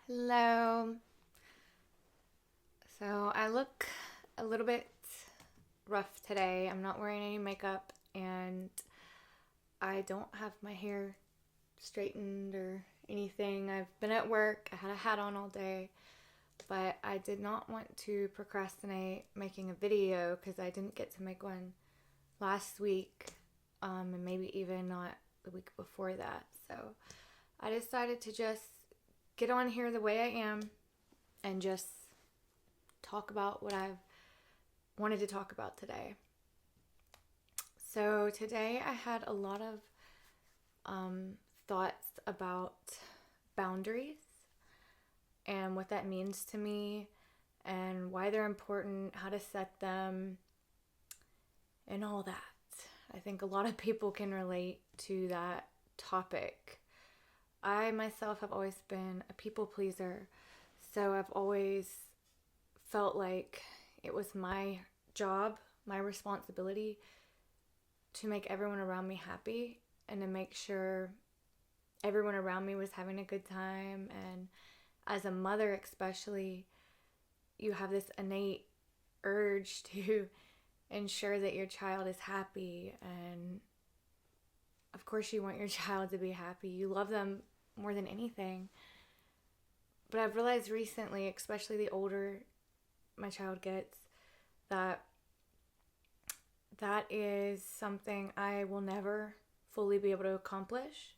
Hello. So I look a little bit rough today. I'm not wearing any makeup and I don't have my hair straightened or anything. I've been at work. I had a hat on all day, but I did not want to procrastinate making a video because I didn't get to make one last week, and maybe even not the week before that. So I decided to just get on here the way I am and just talk about what I've wanted to talk about today. So today I had a lot of thoughts about boundaries and what that means to me and why they're important, how to set them, and all that. I think a lot of people can relate to that topic. I myself have always been a people pleaser, so I've always felt like it was my job, my responsibility to make everyone around me happy and to make sure everyone around me was having a good time. And as a mother, especially, you have this innate urge to ensure that your child is happy. And of course, you want your child to be happy. You love them more than anything. But I've realized recently, especially the older my child gets, that that is something I will never fully be able to accomplish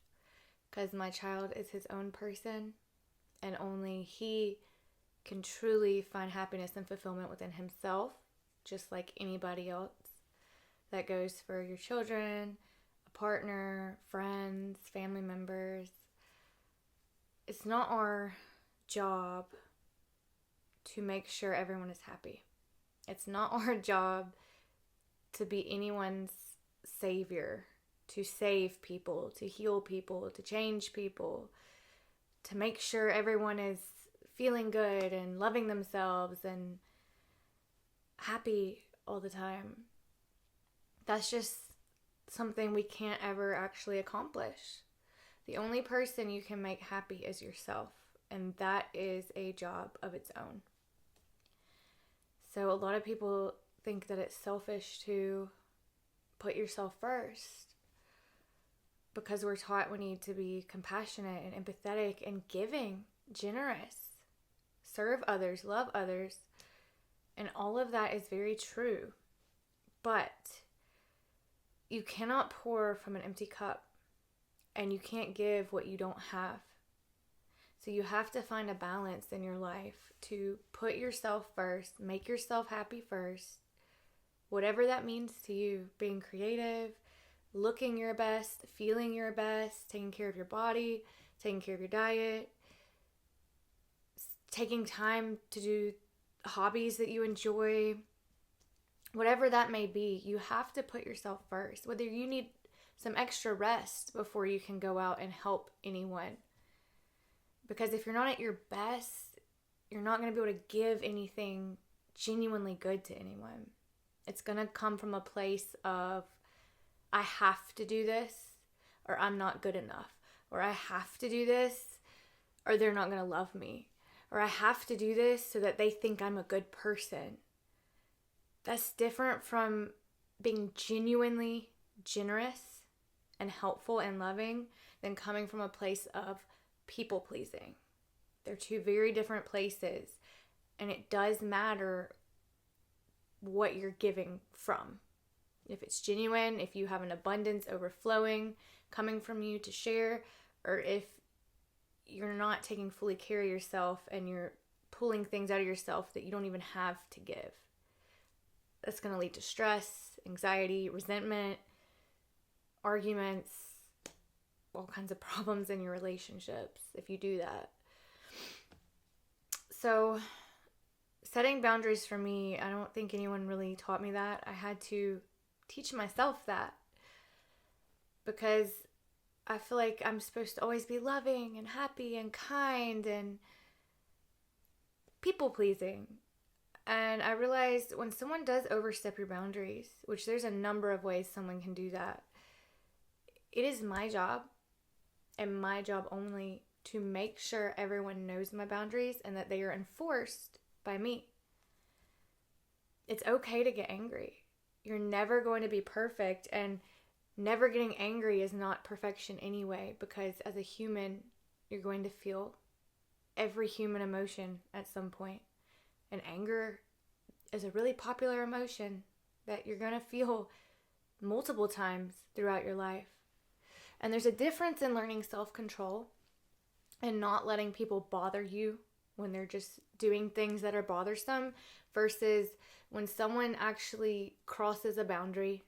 because my child is his own person and only he can truly find happiness and fulfillment within himself, just like anybody else. That goes for your children, a partner, friends, family members. It's not our job to make sure everyone is happy. It's not our job to be anyone's savior, to save people, to heal people, to change people, to make sure everyone is feeling good and loving themselves and happy all the time. That's just something we can't ever actually accomplish. The only person you can make happy is yourself, and that is a job of its own. So a lot of people think that it's selfish to put yourself first because we're taught we need to be compassionate and empathetic and giving, generous, serve others, love others, and all of that is very true. But you cannot pour from an empty cup and you can't give what you don't have. So you have to find a balance in your life to put yourself first, make yourself happy first, whatever that means to you, being creative, looking your best, feeling your best, taking care of your body, taking care of your diet, taking time to do hobbies that you enjoy, whatever that may be. You have to put yourself first, whether you need some extra rest before you can go out and help anyone. Because if you're not at your best, you're not going to be able to give anything genuinely good to anyone. It's going to come from a place of, I have to do this, or I'm not good enough, or I have to do this, or they're not going to love me, or I have to do this so that they think I'm a good person. That's different from being genuinely generous and helpful and loving than coming from a place of people pleasing. They're two very different places, and it does matter what you're giving from. If it's genuine, if you have an abundance overflowing coming from you to share, or if you're not taking fully care of yourself and you're pulling things out of yourself that you don't even have to give. That's going to lead to stress, anxiety, resentment, arguments, all kinds of problems in your relationships if you do that. So setting boundaries for me, I don't think anyone really taught me that. I had to teach myself that because I feel like I'm supposed to always be loving and happy and kind and people pleasing. And I realized when someone does overstep your boundaries, which there's a number of ways someone can do that, it is my job and my job only to make sure everyone knows my boundaries and that they are enforced by me. It's okay to get angry. You're never going to be perfect, and never getting angry is not perfection anyway, because as a human, you're going to feel every human emotion at some point. And anger is a really popular emotion that you're going to feel multiple times throughout your life. And there's a difference in learning self-control and not letting people bother you when they're just doing things that are bothersome, versus when someone actually crosses a boundary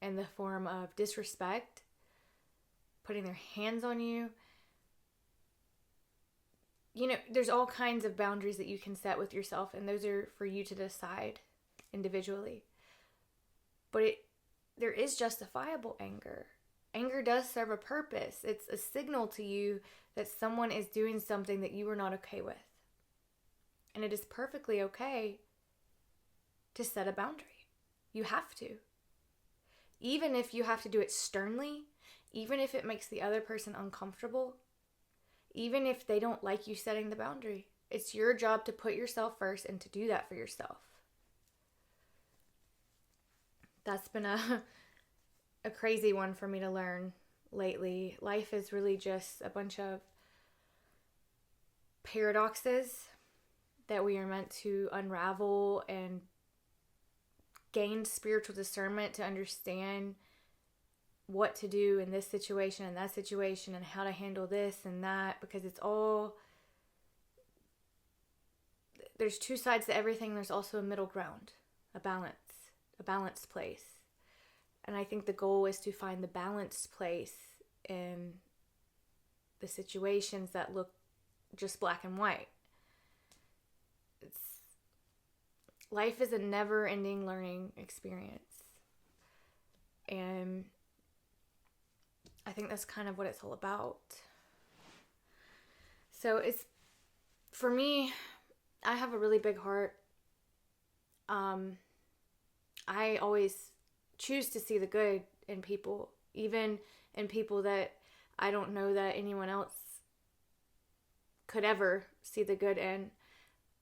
in the form of disrespect, putting their hands on you. You know, there's all kinds of boundaries that you can set with yourself, and those are for you to decide individually. But there is justifiable anger. Anger does serve a purpose. It's a signal to you that someone is doing something that you are not okay with. And it is perfectly okay to set a boundary. You have to. Even if you have to do it sternly, even if it makes the other person uncomfortable, even if they don't like you setting the boundary, it's your job to put yourself first and to do that for yourself. That's been a crazy one for me to learn lately. Life is really just a bunch of paradoxes that we are meant to unravel and gain spiritual discernment to understand what to do in this situation and that situation and how to handle this and that, because it's all, there's two sides to everything. There's also a middle ground, a balanced place. And I think the goal is to find the balanced place in the situations that look just black and white. Life is a never-ending learning experience. And I think that's kind of what it's all about. So it's, for me, I have a really big heart. I always choose to see the good in people, even in people that I don't know that anyone else could ever see the good in.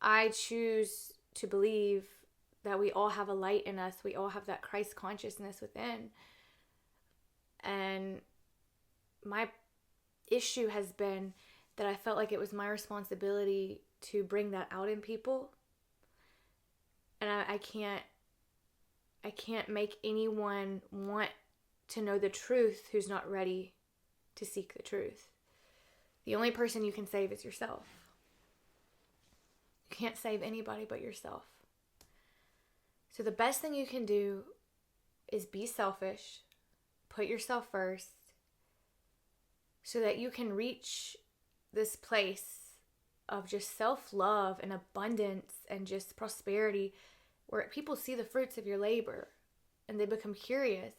I choose to believe that we all have a light in us. We all have that Christ consciousness within. And my issue has been that I felt like it was my responsibility to bring that out in people. And I can't make anyone want to know the truth who's not ready to seek the truth. The only person you can save is yourself. You can't save anybody but yourself. So the best thing you can do is be selfish, put yourself first, so that you can reach this place of just self-love and abundance and just prosperity, where people see the fruits of your labor and they become curious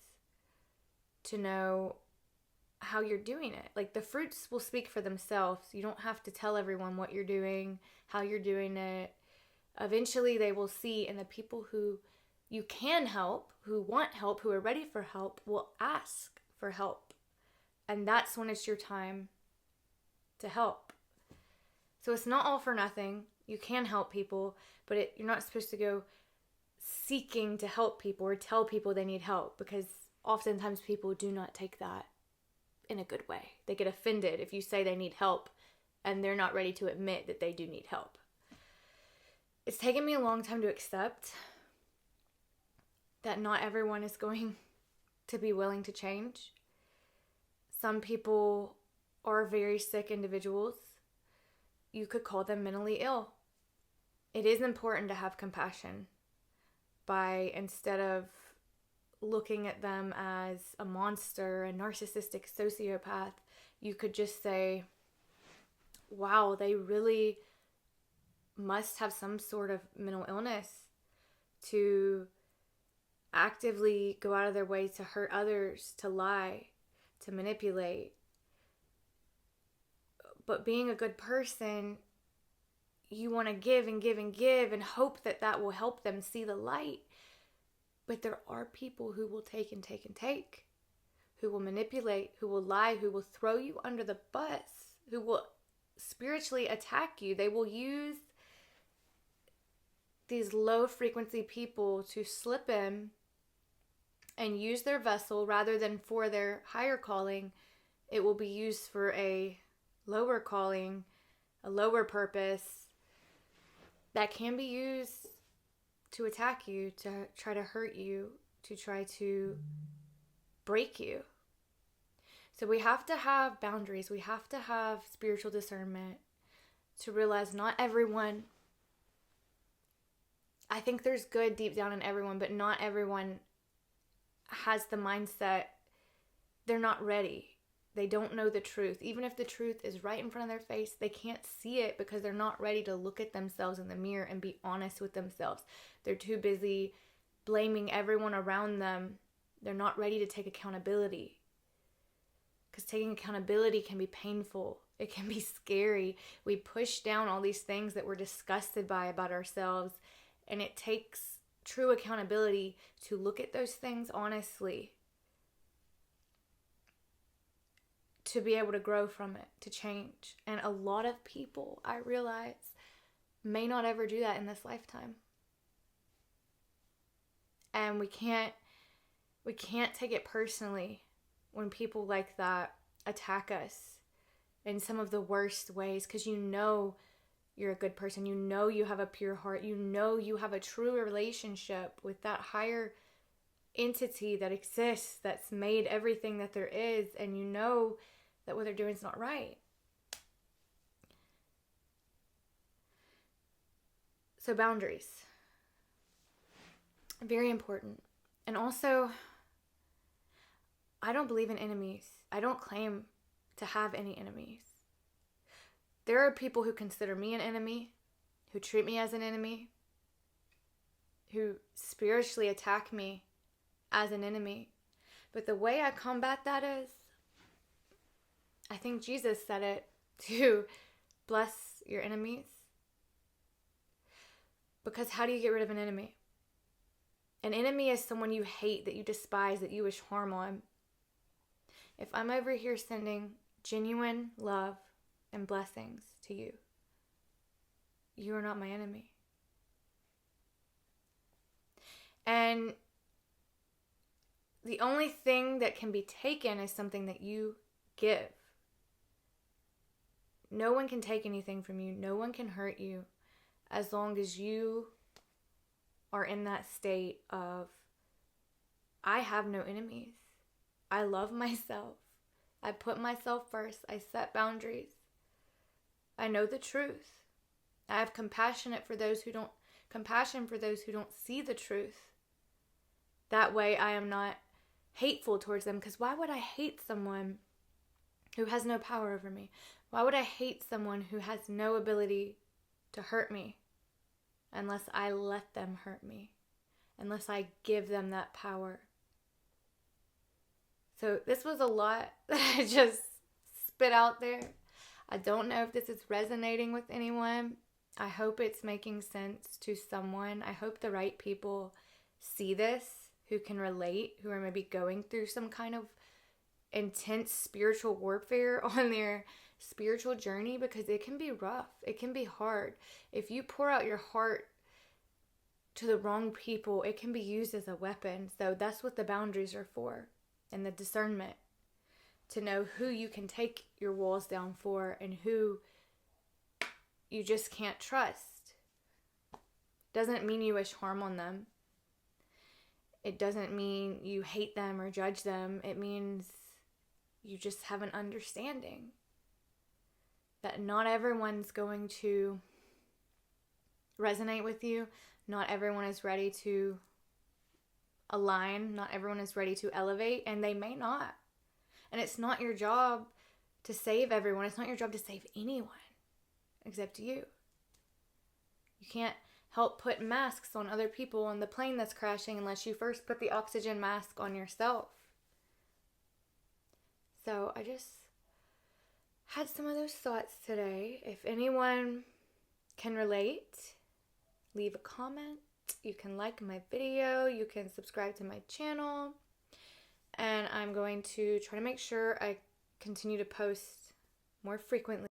to know how you're doing it. Like, the fruits will speak for themselves. You don't have to tell everyone what you're doing, how you're doing it. Eventually they will see, and the people who you can help, who want help, who are ready for help, will ask for help. And that's when it's your time to help. So it's not all for nothing. You can help people, but you're not supposed to go seeking to help people or tell people they need help, because oftentimes people do not take that in a good way. They get offended if you say they need help and they're not ready to admit that they do need help. It's taken me a long time to accept that not everyone is going to be willing to change. Some people are very sick individuals. You could call them mentally ill. It is important to have compassion by, instead of looking at them as a monster, a narcissistic sociopath, you could just say, wow, they really must have some sort of mental illness to actively go out of their way to hurt others, to lie, to manipulate. But being a good person, you want to give and give and give and hope that that will help them see the light. But there are people who will take and take and take, who will manipulate, who will lie, who will throw you under the bus, who will spiritually attack you. They will use these low frequency people to slip in and use their vessel rather than for their higher calling. It will be used for a lower calling, a lower purpose that can be used to attack you, to try to hurt you, to try to break you. So we have to have boundaries. We have to have spiritual discernment to realize not everyone, I think there's good deep down in everyone, but not everyone has the mindset. They're not ready. They don't know the truth. Even if the truth is right in front of their face, they can't see it because they're not ready to look at themselves in the mirror and be honest with themselves. They're too busy blaming everyone around them. They're not ready to take accountability. Because taking accountability can be painful. It can be scary. We push down all these things that we're disgusted by about ourselves. And it takes true accountability to look at those things honestly, to be able to grow from it, to change. And a lot of people, I realize, may not ever do that in this lifetime. And we can't take it personally when people like that attack us in some of the worst ways, because you know you're a good person. You know you have a pure heart. You know you have a true relationship with that higher entity that exists, that's made everything that there is, and you know that what they're doing is not right. So boundaries. Very important. And also, I don't believe in enemies. I don't claim to have any enemies. There are people who consider me an enemy, who treat me as an enemy, who spiritually attack me as an enemy. But the way I combat that is, I think Jesus said it, to bless your enemies. Because how do you get rid of an enemy? An enemy is someone you hate, that you despise, that you wish harm on. If I'm over here sending genuine love and blessings to you, you are not my enemy. And the only thing that can be taken is something that you give. No one can take anything from you. No one can hurt you as long as you are in that state of, I have no enemies. I love myself. I put myself first. I set boundaries. I know the truth. I have compassion for those who don't see the truth. That way I am not hateful towards them, because why would I hate someone who has no power over me? Why would I hate someone who has no ability to hurt me unless I let them hurt me, unless I give them that power? So this was a lot that I just spit out there. I don't know if this is resonating with anyone. I hope it's making sense to someone. I hope the right people see this, who can relate, who are maybe going through some kind of intense spiritual warfare on their spiritual journey, because it can be rough. It can be hard. If you pour out your heart to the wrong people, it can be used as a weapon. So that's what the boundaries are for, and the discernment, to know who you can take your walls down for and who you just can't trust. Doesn't mean you wish harm on them. It doesn't mean you hate them or judge them. It means you just have an understanding that not everyone's going to resonate with you. Not everyone is ready to align. Not everyone is ready to elevate, and they may not. And it's not your job to save everyone. It's not your job to save anyone except you. You can't help put masks on other people on the plane that's crashing unless you first put the oxygen mask on yourself. So I just had some of those thoughts today. If anyone can relate, leave a comment. You can like my video. You can subscribe to my channel. And I'm going to try to make sure I continue to post more frequently.